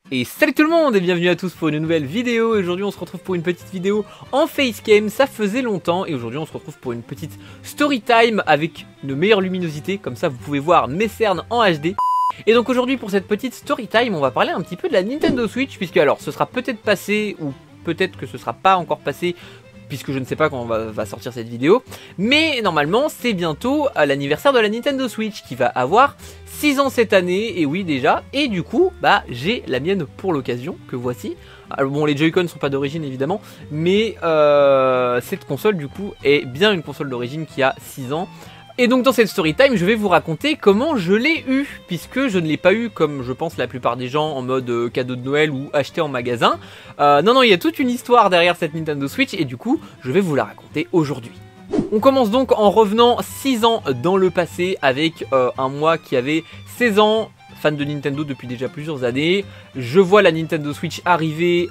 Et salut tout le monde et bienvenue à tous pour une nouvelle vidéo. Et aujourd'hui on se retrouve pour une petite vidéo en facecam, ça faisait longtemps. Et aujourd'hui on se retrouve pour une petite story time avec une meilleure luminosité. Comme ça vous pouvez voir mes cernes en HD. Et donc aujourd'hui pour cette petite story time on va parler un petit peu de la Nintendo Switch. Puisque alors ce sera peut-être passé ou peut-être que ce sera pas encore passé, puisque je ne sais pas quand on va sortir cette vidéo. Mais normalement c'est bientôt à l'anniversaire de la Nintendo Switch qui va avoir 6 ans cette année, et oui déjà, et du coup, bah j'ai la mienne pour l'occasion, que voici. Alors bon, les Joy-Con sont pas d'origine évidemment, mais cette console du coup est bien une console d'origine qui a 6 ans. Et donc dans cette story time, je vais vous raconter comment je l'ai eu, puisque je ne l'ai pas eu comme je pense la plupart des gens en mode cadeau de Noël ou acheté en magasin. Non, il y a toute une histoire derrière cette Nintendo Switch, et du coup, je vais vous la raconter aujourd'hui. On commence donc en revenant 6 ans dans le passé avec un moi qui avait 16 ans, fan de Nintendo depuis déjà plusieurs années. Je vois la Nintendo Switch arriver,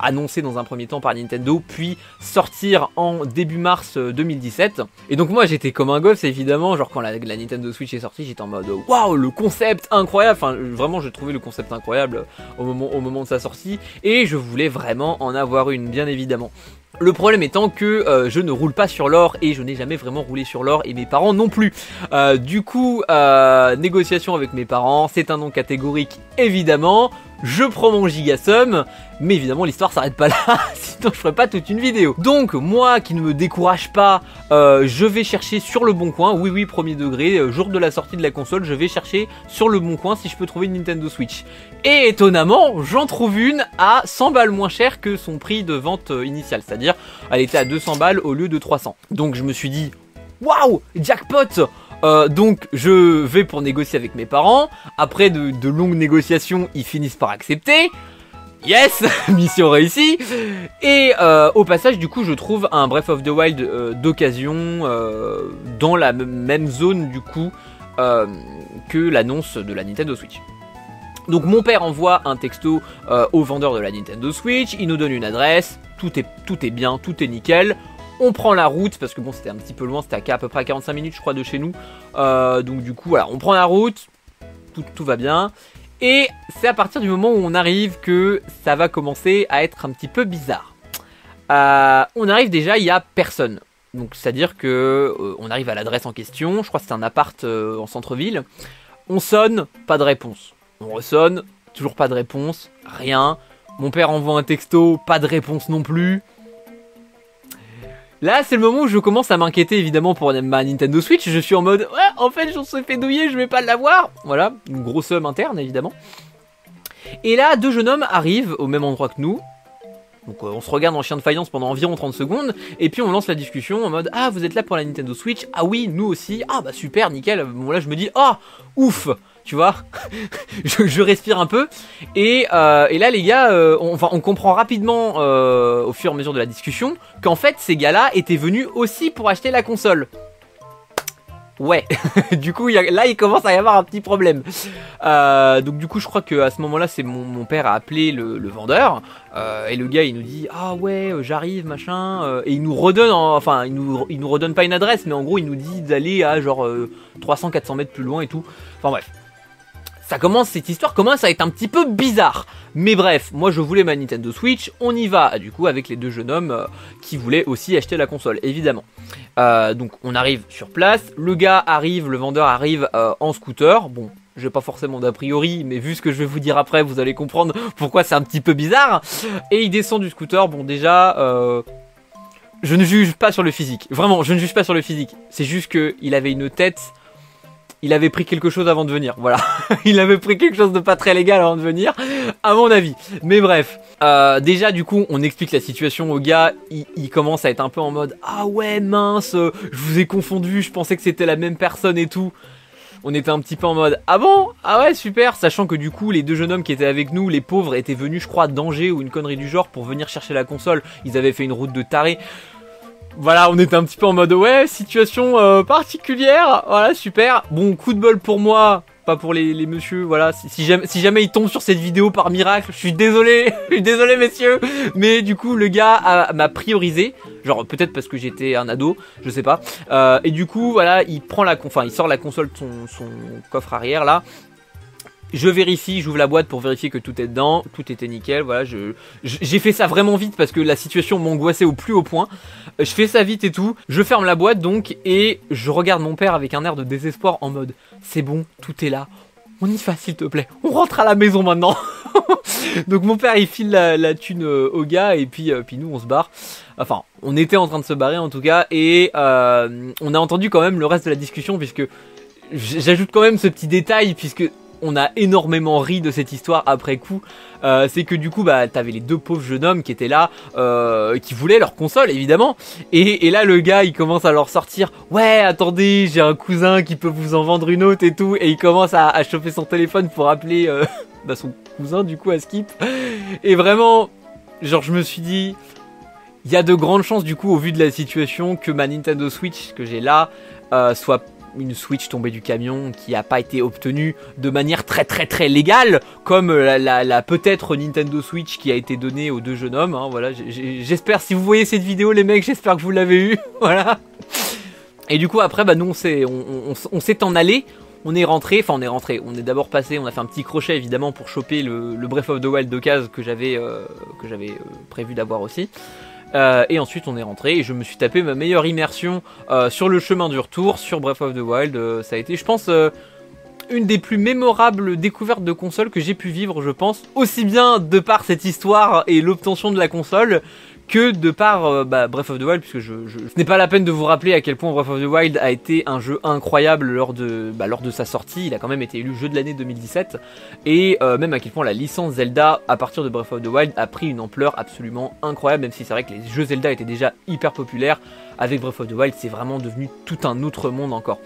annoncée dans un premier temps par Nintendo, puis sortir en début mars 2017. Et donc moi j'étais comme un gosse évidemment, genre quand la Nintendo Switch est sortie, j'étais en mode waouh, le concept incroyable. Enfin vraiment j'ai trouvé le concept incroyable au moment de sa sortie, et je voulais vraiment en avoir une, bien évidemment. Le problème étant que je ne roule pas sur l'or, et je n'ai jamais vraiment roulé sur l'or, et mes parents non plus. Du coup, négociation avec mes parents, c'est un non catégorique évidemment. Je prends mon gigasum, mais évidemment l'histoire s'arrête pas là, sinon je ferai pas toute une vidéo. Donc moi qui ne me décourage pas, je vais chercher sur le bon coin, oui premier degré, jour de la sortie de la console, je vais chercher sur le bon coin si je peux trouver une Nintendo Switch. Et étonnamment, j'en trouve une à 100 balles moins cher que son prix de vente initial, c'est-à-dire elle était à 200 balles au lieu de 300. Donc je me suis dit, waouh, jackpot! Donc je vais pour négocier avec mes parents. Après de longues négociations, ils finissent par accepter. Yes, mission réussie. Et au passage du coup je trouve un Breath of the Wild d'occasion dans la même zone du coup que l'annonce de la Nintendo Switch. Donc mon père envoie un texto au vendeur de la Nintendo Switch, il nous donne une adresse, tout est bien, tout est nickel. On prend la route, parce que bon c'était un petit peu loin, c'était à peu près à 45 minutes je crois de chez nous. Donc du coup voilà, on prend la route, tout va bien. Et c'est à partir du moment où on arrive que ça va commencer à être un petit peu bizarre. On arrive déjà, il n'y a personne. Donc c'est à dire que on arrive à l'adresse en question, je crois que c'est un appart en centre-ville. On sonne, pas de réponse. On ressonne, toujours pas de réponse, rien. Mon père envoie un texto, pas de réponse non plus. Là, c'est le moment où je commence à m'inquiéter évidemment pour ma Nintendo Switch. Je suis en mode, ouais, en fait, j'en suis fait douiller, je vais pas l'avoir. Voilà, une grosse somme interne évidemment. Et là, deux jeunes hommes arrivent au même endroit que nous. Donc on se regarde en chien de faïence pendant environ 30 secondes. Et puis on lance la discussion en mode, ah, vous êtes là pour la Nintendo Switch? Ah oui, nous aussi. Ah bah super, nickel. Bon là, je me dis, ah, ouf. Tu vois, je respire un peu, et là les gars, on comprend rapidement au fur et à mesure de la discussion qu'en fait ces gars-là étaient venus aussi pour acheter la console. Ouais, du coup là il commence à y avoir un petit problème. Donc du coup je crois qu'à ce moment-là c'est mon père a appelé le vendeur, et le gars il nous dit ah ouais j'arrive machin, et il nous redonne, il nous redonne pas une adresse, mais en gros il nous dit d'aller à genre 300-400 mètres plus loin et tout. Enfin bref. Cette histoire commence à être un petit peu bizarre. Mais bref, moi je voulais ma Nintendo Switch, on y va du coup avec les deux jeunes hommes qui voulaient aussi acheter la console, évidemment. Donc on arrive sur place, le vendeur arrive en scooter. Bon, j'ai pas forcément d'a priori, mais vu ce que je vais vous dire après, vous allez comprendre pourquoi c'est un petit peu bizarre. Et il descend du scooter, bon déjà... je ne juge pas sur le physique, vraiment, je ne juge pas sur le physique. C'est juste qu'il avait une tête... Il avait pris quelque chose avant de venir, voilà. Il avait pris quelque chose de pas très légal avant de venir, à mon avis. Mais bref, déjà du coup, on explique la situation au gars. Il commence à être un peu en mode « Ah ouais, mince, je vous ai confondu, je pensais que c'était la même personne et tout. » On était un petit peu en mode « Ah bon? Ah ouais, super !» Sachant que du coup, les deux jeunes hommes qui étaient avec nous, les pauvres, étaient venus, je crois, d'Angers ou une connerie du genre pour venir chercher la console. Ils avaient fait une route de taré. Voilà, on était un petit peu en mode ouais, situation particulière, voilà, super. Bon, coup de bol pour moi, pas pour les messieurs, voilà. Si jamais ils tombent sur cette vidéo par miracle, je suis désolé, messieurs. Mais du coup, le gars m'a priorisé, genre peut-être parce que j'étais un ado, je sais pas. Et du coup, voilà, il sort la console de son coffre arrière là. Je vérifie, j'ouvre la boîte pour vérifier que tout est dedans, tout était nickel, voilà, j'ai fait ça vraiment vite parce que la situation m'angoissait au plus haut point. Je fais ça vite et tout, je ferme la boîte donc et je regarde mon père avec un air de désespoir en mode c'est bon, tout est là, on y va s'il te plaît, on rentre à la maison maintenant. Donc mon père il file la thune au gars et puis nous on se barre. Enfin, on était en train de se barrer en tout cas et on a entendu quand même le reste de la discussion puisque j'ajoute quand même ce petit détail puisque on a énormément ri de cette histoire après coup. C'est que du coup bah t'avais les deux pauvres jeunes hommes qui étaient là, qui voulaient leur console évidemment, et là le gars il commence à leur sortir ouais attendez j'ai un cousin qui peut vous en vendre une autre et tout, et il commence à choper son téléphone pour appeler bah, son cousin du coup à Skip, et vraiment genre je me suis dit il y a de grandes chances du coup au vu de la situation que ma Nintendo Switch que j'ai là soit une Switch tombée du camion qui n'a pas été obtenue de manière très légale comme la peut-être Nintendo Switch qui a été donnée aux deux jeunes hommes, hein, voilà, j'espère, si vous voyez cette vidéo les mecs, j'espère que vous l'avez eu. Voilà. Et du coup après bah nous on s'est en allé, on est rentré, on est d'abord passé, on a fait un petit crochet évidemment pour choper le Breath of the Wild d'occasion que j'avais prévu d'avoir aussi. Et ensuite on est rentré et je me suis tapé ma meilleure immersion sur le chemin du retour sur Breath of the Wild. Ça a été je pense une des plus mémorables découvertes de console que j'ai pu vivre, je pense, aussi bien de par cette histoire et l'obtention de la console que de par Breath of the Wild, puisque ce n'est pas la peine de vous rappeler à quel point Breath of the Wild a été un jeu incroyable lors de sa sortie. Il a quand même été élu jeu de l'année 2017, et même à quel point la licence Zelda à partir de Breath of the Wild a pris une ampleur absolument incroyable, même si c'est vrai que les jeux Zelda étaient déjà hyper populaires. Avec Breath of the Wild c'est vraiment devenu tout un autre monde encore.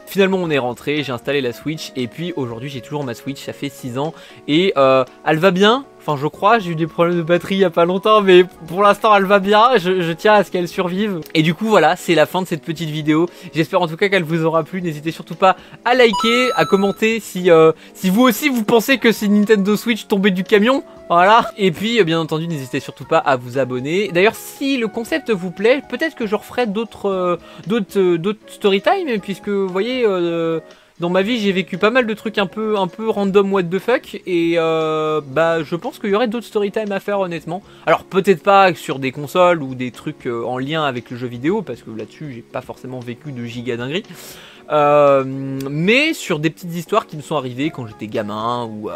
Finalement on est rentré, j'ai installé la Switch et puis aujourd'hui j'ai toujours ma Switch, ça fait 6 ans et elle va bien, enfin je crois, j'ai eu des problèmes de batterie il y a pas longtemps mais pour l'instant elle va bien, je tiens à ce qu'elle survive. Et du coup voilà, c'est la fin de cette petite vidéo, j'espère en tout cas qu'elle vous aura plu, n'hésitez surtout pas à liker, à commenter si vous aussi vous pensez que c'est Nintendo Switch tombée du camion. Voilà, et puis bien entendu n'hésitez surtout pas à vous abonner. D'ailleurs si le concept vous plaît, peut-être que je referai d'autres storytime, puisque vous voyez dans ma vie j'ai vécu pas mal de trucs un peu random what the fuck, et je pense qu'il y aurait d'autres storytime à faire honnêtement. Alors peut-être pas sur des consoles ou des trucs en lien avec le jeu vidéo, parce que là-dessus j'ai pas forcément vécu de giga dinguerie. Mais sur des petites histoires qui me sont arrivées quand j'étais gamin ou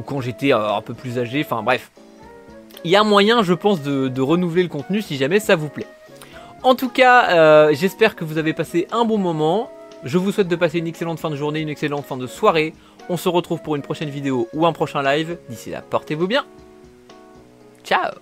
quand j'étais un peu plus âgé, enfin bref. Il y a moyen je pense de renouveler le contenu si jamais ça vous plaît. En tout cas, j'espère que vous avez passé un bon moment. Je vous souhaite de passer une excellente fin de journée, une excellente fin de soirée. On se retrouve pour une prochaine vidéo ou un prochain live. D'ici là, portez-vous bien. Ciao.